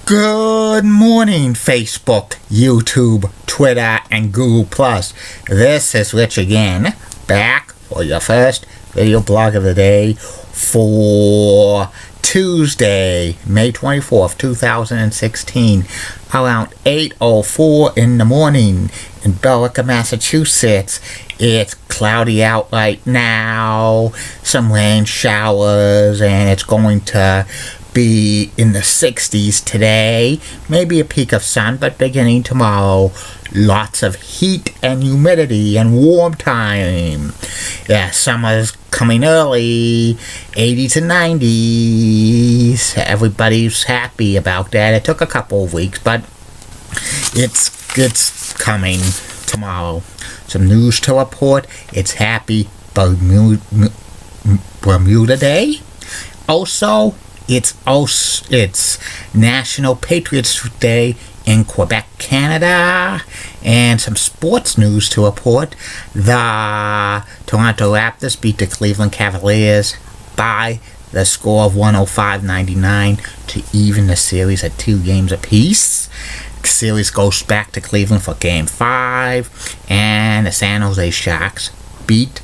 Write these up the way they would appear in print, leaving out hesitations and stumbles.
Good morning, Facebook, YouTube, Twitter, and Google+. This is Rich again, back for your first video blog of the day for Tuesday, May 24th, 2016, around 8:04 in the morning in Billerica, Massachusetts. It's cloudy out right now, some rain showers, and it's going to be in the 60s today, maybe a peak of sun, but beginning tomorrow, lots of heat and humidity and warm time. Yeah, summer's coming early, 80s and 90s. Everybody's happy about that. It took a couple of weeks, but it's coming tomorrow. Some news to report. It's happy Bermuda Day. Also, it's National Patriots Day in Quebec, Canada. And some sports news to report. The Toronto Raptors beat the Cleveland Cavaliers by the score of 105-99 to even the series at 2 games apiece. The series goes back to Cleveland for Game 5. And the San Jose Sharks beat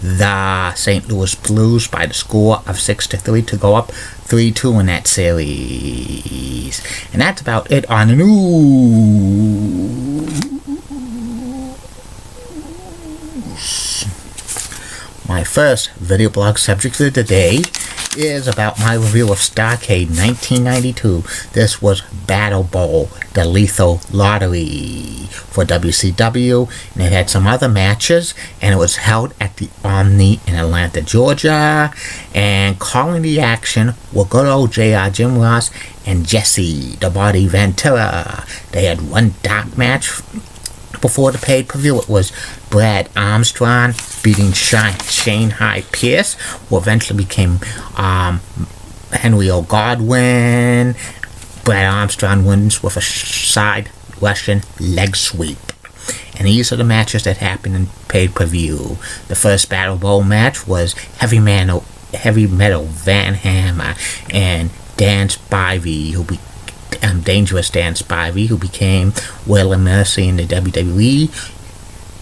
the St. Louis Blues by the score of 6-3 to go up 3-2 in that series. And that's about it on the news. My first video blog subject of the day is about my review of Starrcade 1992. This was battlebowl, the lethal lottery for WCW, and it had some other matches, and it was held at the Omni in Atlanta, Georgia. And calling the action were good old JR Jim Ross and Jesse the Body Ventura. They had one dark match before the pay-per-view. It was Brad Armstrong beating Shanghai Pierce, who eventually became Henry O'Godwin. Brad Armstrong wins with a side Russian leg sweep. And these are the matches that happened in pay-per-view. The first Battle Bowl match was Heavy Metal Van Hammer and Dan Spivey, Dangerous Dan Spivey, who became Will and Mercy in the WWE,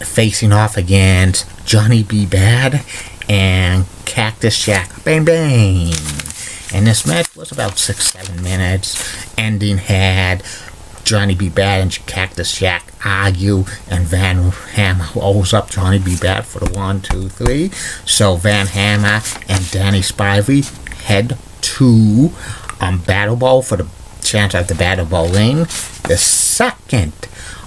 facing off against Johnny B. Bad and Cactus Jack. Bang bang! And this match was about 6-7 minutes. Ending had Johnny B. Bad and Cactus Jack argue, and Van Hammer rolls up Johnny B. Bad for the 1, 2, 3. So Van Hammer and Danny Spivey head to Battle Bowl for the chance of the Battle Bowl ring. The second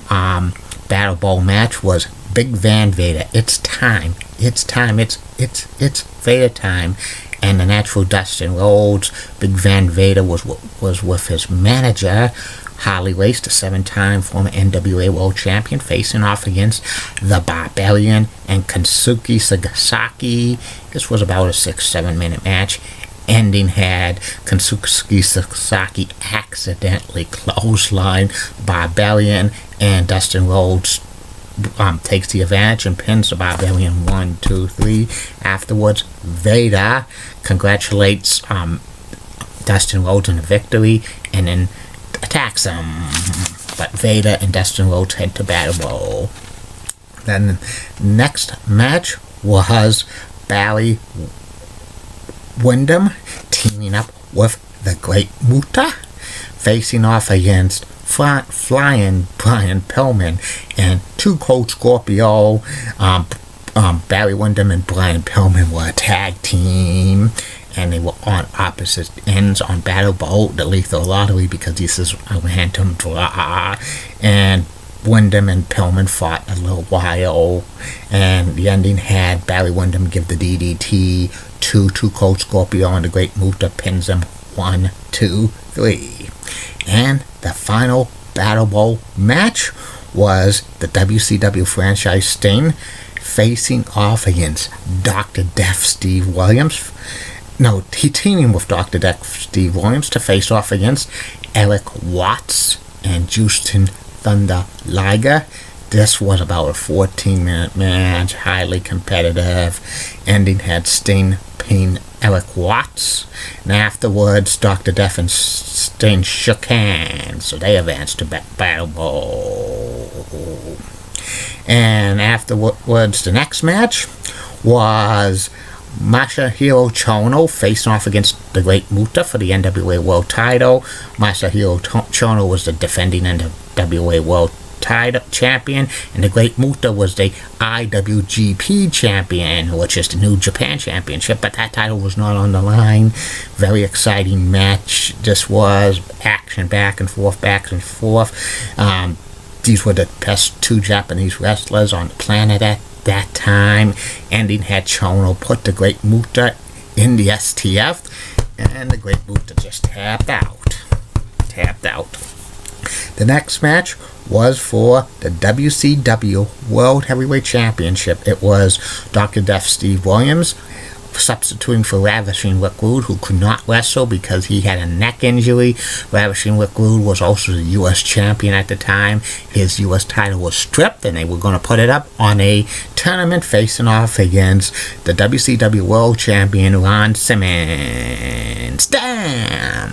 Battle Bowl match was Big Van Vader. It's time. It's Vader time. And the natural Dustin Rhodes. Big Van Vader was with his manager, Harley Race, the 7-time former NWA World Champion, facing off against the Barbarian and Kensuke Sagasaki. This was about a 6-7 minute match. Ending had Kensuke Sagasaki accidentally clothesline Barbarian, and Dustin Rhodes takes the advantage and pins the Barbarian 1, 2, 3. Afterwards, Vader congratulates Dustin Rhodes on the victory and then attacks him. But Vader and Dustin Rhodes head to Battle Bowl. Then the next match was Barry Windham teaming up with the Great Muta, facing off against Flying Brian Pillman and Two Cold Scorpio. Barry Windham and Brian Pillman were a tag team, and they were on opposite ends on Battle Bowl, the lethal lottery, because this is a random draw. And Windham and Pillman fought a little while, and the ending had Barry Windham give the DDT to Two Cold Scorpio, and the Great Muta pins him 1, 2, 3. And the final Battle Bowl match was the WCW franchise Sting facing off against Dr. Death Steve Williams. No, he teaming with Dr. Death Steve Williams to face off against Eric Watts and Houston Thunder Liger. This was about a 14-minute match, highly competitive. Ending had Sting Eric Watts. And afterwards, Dr. Death and Sting shook hands, so they advanced to Battle Bowl. And afterwards, the next match was Masahiro Chono facing off against the Great Muta for the NWA World Title. Masahiro Chono was the defending NWA World Title champion, and the Great Muta was the IWGP champion, which is the New Japan Championship, but that title was not on the line. Very exciting match. This was action back and forth. These were the best two Japanese wrestlers on the planet at that time. Ending had Chono put the Great Muta in the STF, and the Great Muta just tapped out. The next match was for the WCW World Heavyweight Championship. It was Dr. Death Steve Williams substituting for Ravishing Rick Rude, who could not wrestle because he had a neck injury. Ravishing Rick Rude was also the U.S. champion at the time. His U.S. title was stripped, and they were going to put it up on a tournament facing off against the WCW World Champion Ron Simmons. Damn!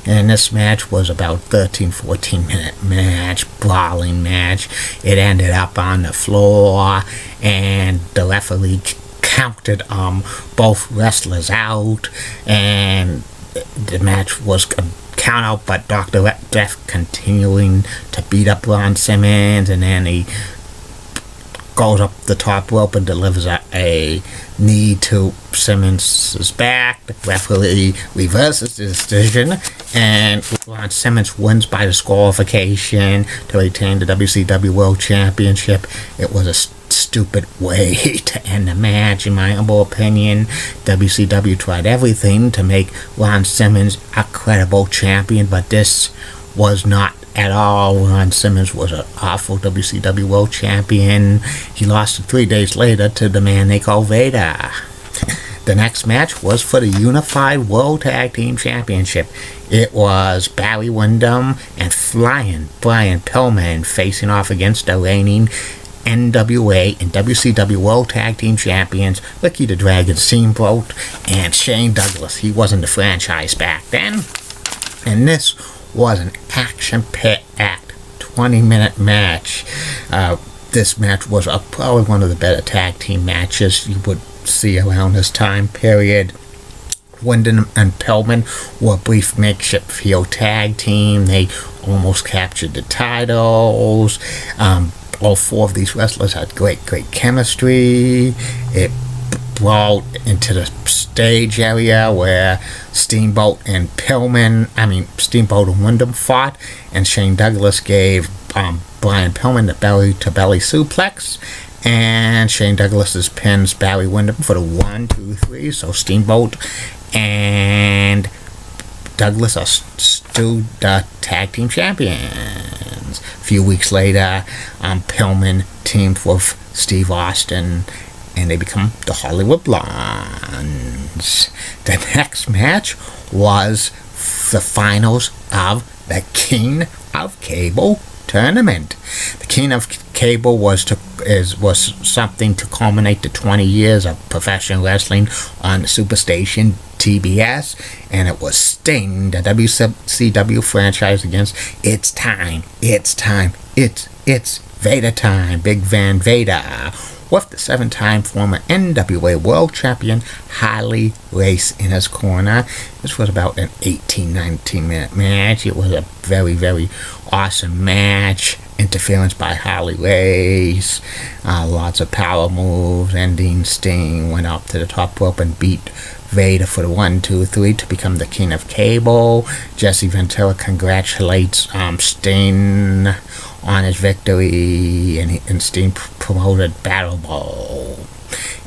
And this match was about 13-14 minute match, brawling match. It ended up on the floor, and the referee counted both wrestlers out, and the match was count out, but Dr. Death continuing to beat up Ron Simmons, and then he goes up the top rope and delivers a knee to Simmons' back. The referee reverses the decision, and Ron Simmons wins by disqualification to retain the WCW World Championship. It was a stupid way to end the match, in my humble opinion. WCW tried everything to make Ron Simmons a credible champion, but this was not at all. Ron Simmons was an awful WCW World Champion. He lost 3 days later to the man they call Vader. The next match was for the Unified World Tag Team Championship. It was Barry Windham and Flying Brian Pillman facing off against the reigning NWA and WCW World Tag Team Champions Ricky the Dragon Steamboat and Shane Douglas. He wasn't the franchise back then. And this was an action-packed 20-minute match. This match was probably one of the better tag team matches you would see around this time period. Windham and Pillman were a brief makeshift heel tag team. They almost captured the titles. All four of these wrestlers had great chemistry. It brought into the stage area where Steamboat and Windham fought, and Shane Douglas gave Brian Pillman the belly-to-belly suplex, and Shane Douglas pins Barry Windham for the 1, 2, 3. So Steamboat and Douglas are still the tag team champions. A few weeks later, Pillman teamed with Steve Austin, and they become the Hollywood Blondes. The next match was the finals of the King of Cable tournament. The King of Cable was something to culminate the 20 years of professional wrestling on the Superstation TBS, and it was Sting, the WCW franchise, against It's Vader time, Big Van Vader, with the 7-time former NWA World Champion Harley Race in his corner. This was about an 18-19 minute match. It was a very awesome match. Interference by Harley Race, lots of power moves. Ending, Sting went up to the top rope and beat Vader for the 1, 2, 3 to become the King of Cable. Jesse Ventura congratulates Sting on his victory, and Sting promoted Battle Bowl.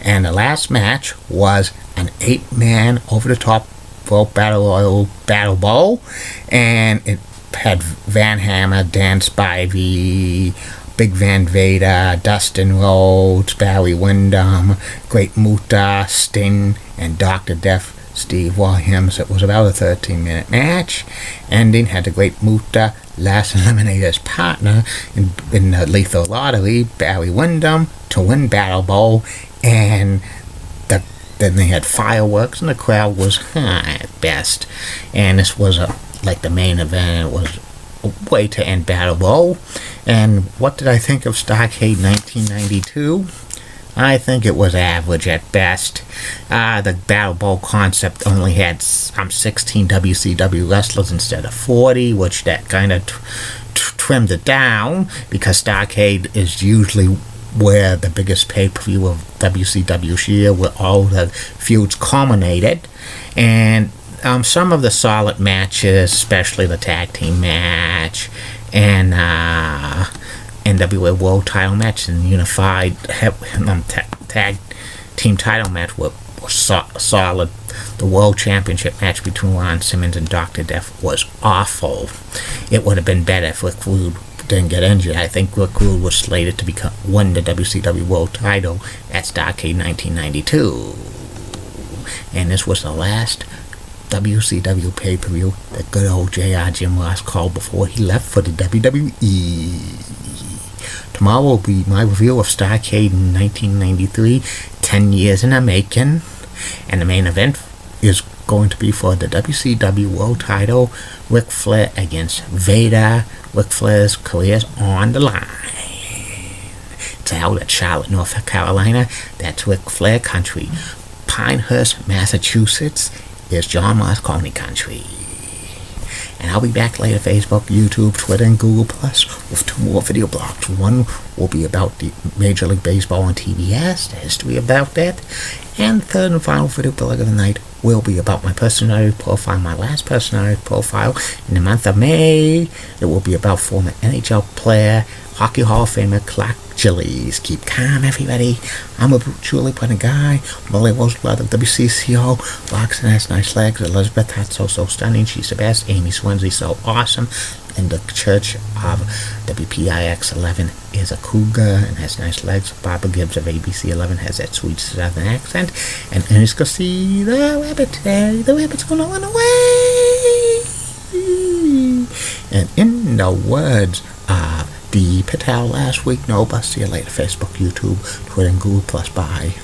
And the last match was an 8-man over-the-top rope battle bowl, and it had Van Hammer, Dan Spivey, Big Van Vader, Dustin Rhodes, Barry Windham, Great Muta, Sting, and Dr. Death Steve Williams. It was about a 13-minute match. Ending had the Great Muta last eliminate his partner in the Lethal Lottery, Barry Windham, to win Battle Bowl, and the then they had fireworks, and the crowd was at best. And this was like the main event. It was a way to end Battle Bowl. And what did I think of Starrcade 1992? I think it was average at best. The Battle Bowl concept only had 16 WCW wrestlers instead of 40, which that kind of trimmed it down, because Starrcade is usually where the biggest pay-per-view of WCW year, where all the feuds culminated. And some of the solid matches, especially the tag team match and NWA World Title match and Unified Tag Team Title match were solid. The World Championship match between Ron Simmons and Dr. Death was awful. It would have been better if Rick Rude didn't get injured. I think Rick Rude was slated to win the WCW World Title at Starrcade 1992. And this was the last WCW pay-per-view that good old JR Jim Ross called before he left for the WWE. Tomorrow will be my review of Starrcade in 1993, 10 years in the making, and the main event is going to be for the WCW World Title, Ric Flair against Vader. Ric Flair's career's on the line. It's out at Charlotte, North Carolina. That's Ric Flair country. Pinehurst, Massachusetts is John Moscone country. And I'll be back later, Facebook, YouTube, Twitter, and Google Plus with 2 more video blogs. One will be about the Major League Baseball on TBS, the history about that. And the third and final video blog of the night will be about my personality profile, my last personality profile in the month of May. It will be about former NHL player, Hockey Hall of Famer Clark Gillies. Keep calm, everybody. I'm a truly funny guy. Molly Roseblood of WCCO. Roxanne has nice legs. Elizabeth has so stunning. She's the best. Amy Swansea so awesome. And the Church of WPIX 11 is a cougar and has nice legs. Barbara Gibbs of ABC 11 has that sweet southern accent. And Ernest go see the rabbit today. The rabbit's gonna run away. And in the words of D. Patel last week, no bus. See you later, Facebook, YouTube, Twitter, and Google Plus. Bye.